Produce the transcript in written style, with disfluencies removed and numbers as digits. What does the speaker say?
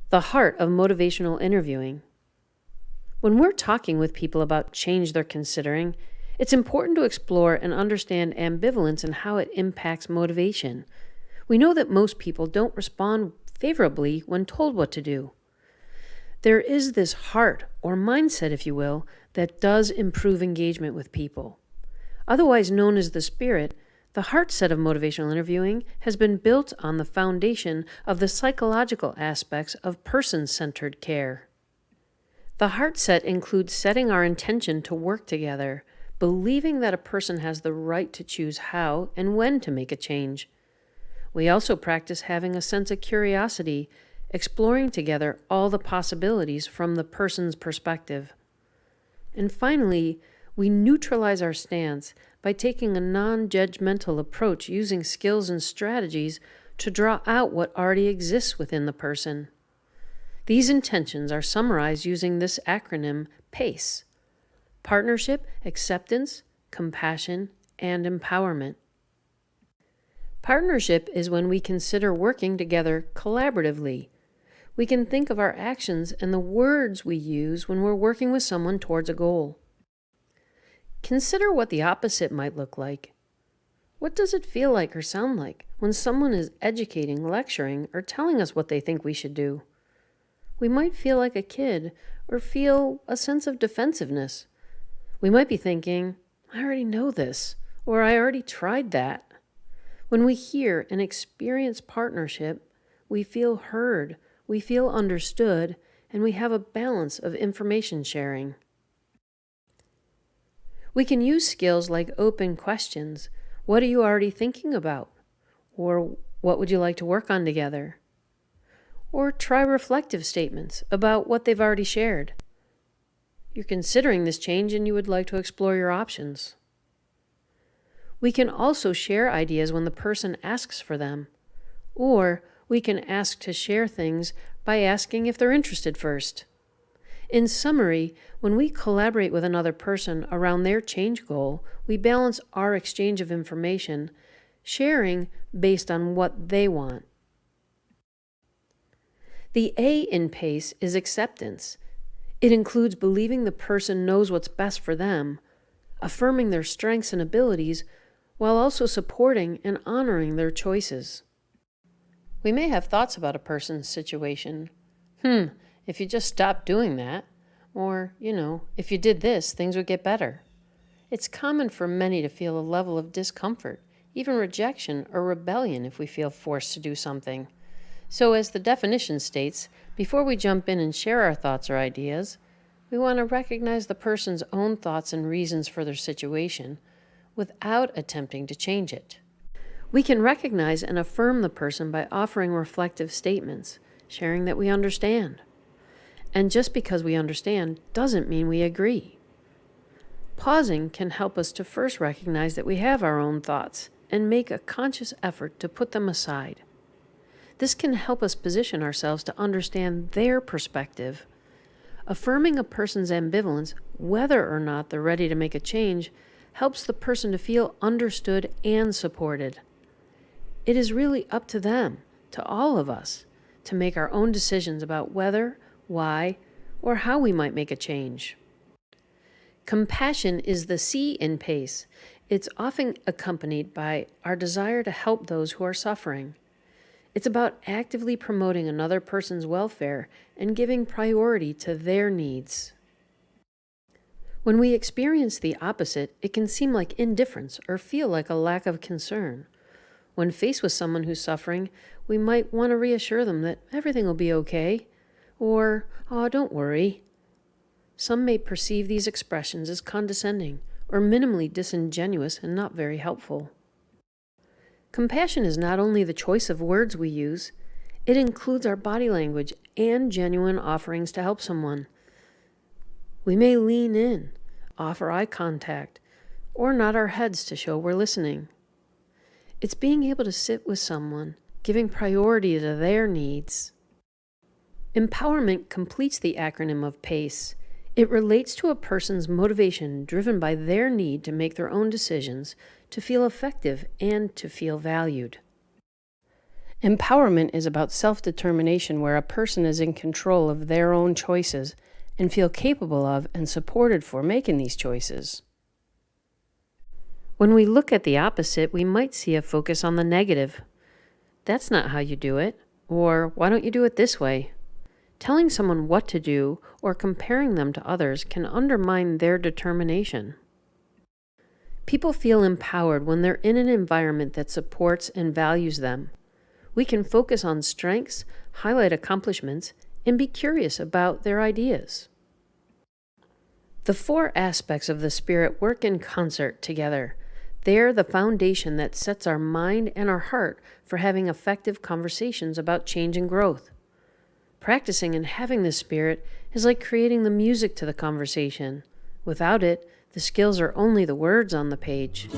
The heart of motivational interviewing. When we're talking with people about change they're considering, it's important to explore and understand ambivalence and how it impacts motivation. We know that most people don't respond favorably when told what to do. There is this heart, or mindset, if you will, that does improve engagement with people. Otherwise known as the spirit, the heart set of motivational interviewing has been built on the foundation of the psychological aspects of person-centered care. The heart set includes setting our intention to work together, believing that a person has the right to choose how and when to make a change. We also practice having a sense of curiosity, exploring together all the possibilities from the person's perspective. And finally, we neutralize our stance by taking a non-judgmental approach using skills and strategies to draw out what already exists within the person. These intentions are summarized using this acronym PACE: Partnership, Acceptance, Compassion, and Empowerment. Partnership is when we consider working together collaboratively. We can think of our actions and the words we use when we're working with someone towards a goal. Consider what the opposite might look like. What does it feel like or sound like when someone is educating, lecturing, or telling us what they think we should do? We might feel like a kid or feel a sense of defensiveness. We might be thinking, I already know this, or I already tried that. When we hear and experience partnership, we feel heard, we feel understood, and we have a balance of information sharing. We can use skills like open questions. What are you already thinking about? Or what would you like to work on together? Or try reflective statements about what they've already shared. You're considering this change and you would like to explore your options. We can also share ideas when the person asks for them. Or we can ask to share things by asking if they're interested first. In summary, when we collaborate with another person around their change goal, we balance our exchange of information, sharing based on what they want. The A in PACE is acceptance. It includes believing the person knows what's best for them, affirming their strengths and abilities, while also supporting and honoring their choices. We may have thoughts about a person's situation. If you just stopped doing that, or, if you did this, things would get better. It's common for many to feel a level of discomfort, even rejection or rebellion if we feel forced to do something. So as the definition states, before we jump in and share our thoughts or ideas, we want to recognize the person's own thoughts and reasons for their situation without attempting to change it. We can recognize and affirm the person by offering reflective statements, sharing that we understand. And just because we understand doesn't mean we agree. Pausing can help us to first recognize that we have our own thoughts and make a conscious effort to put them aside. This can help us position ourselves to understand their perspective. Affirming a person's ambivalence, whether or not they're ready to make a change, helps the person to feel understood and supported. It is really up to them, to all of us, to make our own decisions about whether, why, or how we might make a change. Compassion is the C in PACE. It's often accompanied by our desire to help those who are suffering. It's about actively promoting another person's welfare and giving priority to their needs. When we experience the opposite, it can seem like indifference or feel like a lack of concern. When faced with someone who's suffering, we might want to reassure them that everything will be okay, or, oh, don't worry. Some may perceive these expressions as condescending or minimally disingenuous and not very helpful. Compassion is not only the choice of words we use, it includes our body language and genuine offerings to help someone. We may lean in, offer eye contact, or nod our heads to show we're listening. It's being able to sit with someone, giving priority to their needs. Empowerment completes the acronym of PACE. It relates to a person's motivation driven by their need to make their own decisions, to feel effective, and to feel valued. Empowerment is about self-determination, where a person is in control of their own choices and feel capable of and supported for making these choices. When we look at the opposite, we might see a focus on the negative. That's not how you do it, or why don't you do it this way? Telling someone what to do or comparing them to others can undermine their determination. People feel empowered when they're in an environment that supports and values them. We can focus on strengths, highlight accomplishments, and be curious about their ideas. The 4 aspects of the spirit work in concert together. They're the foundation that sets our mind and our heart for having effective conversations about change and growth. Practicing and having the spirit is like creating the music to the conversation. Without it, the skills are only the words on the page.